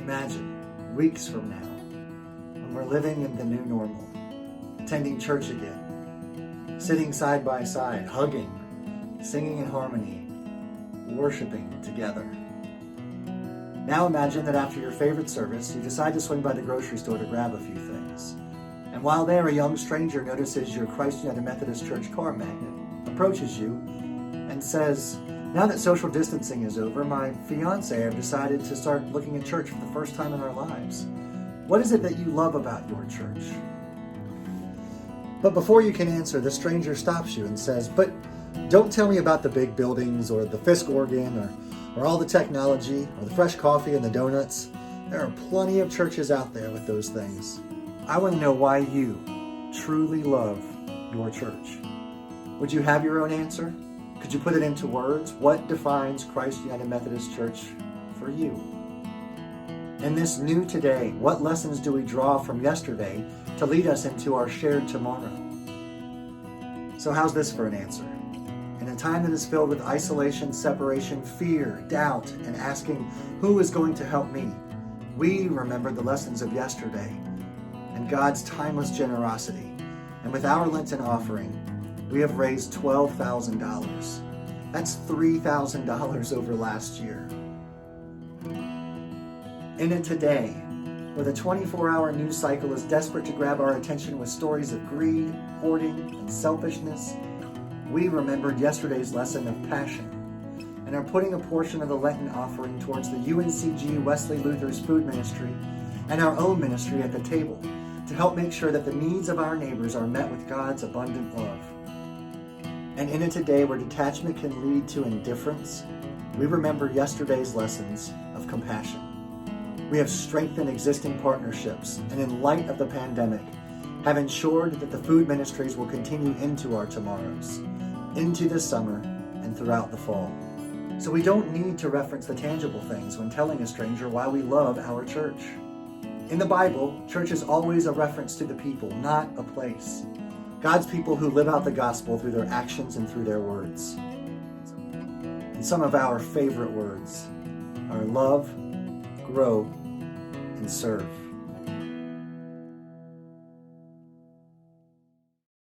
Imagine, weeks from now, when we're living in the new normal, attending church again, sitting side by side, hugging, singing in harmony, worshiping together. Now imagine that after your favorite service, you decide to swing by the grocery store to grab a few things. And while there, a young stranger notices your Christ United Methodist Church car magnet, approaches you, and says, "Now that social distancing is over, my fiance and I have decided to start looking at church for the first time in our lives. What is it that you love about your church?" But before you can answer, the stranger stops you and says, "But don't tell me about the big buildings or the Fisk organ or all the technology or the fresh coffee and the donuts. There are plenty of churches out there with those things. I want to know why you truly love your church." Would you have your own answer? Could you put it into words? What defines Christ United Methodist Church for you? In this new today, what lessons do we draw from yesterday to lead us into our shared tomorrow? So how's this for an answer? In a time that is filled with isolation, separation, fear, doubt, and asking, who is going to help me? We remember the lessons of yesterday and God's timeless generosity. And with our Lenten offering, we have raised $12,000. That's $3,000 over last year. In it today, where the 24-hour news cycle is desperate to grab our attention with stories of greed, hoarding, and selfishness, we remembered yesterday's lesson of passion and are putting a portion of the Lenten offering towards the UNCG Wesley Luther's food ministry and our own ministry at the table to help make sure that the needs of our neighbors are met with God's abundant love. And in it today, where detachment can lead to indifference, we remember yesterday's lessons of compassion. We have strengthened existing partnerships and in light of the pandemic, have ensured that the food ministries will continue into our tomorrows, into the summer, and throughout the fall. So we don't need to reference the tangible things when telling a stranger why we love our church. In the Bible, church is always a reference to the people, not a place. God's people who live out the gospel through their actions and through their words. And some of our favorite words are love, grow, and serve.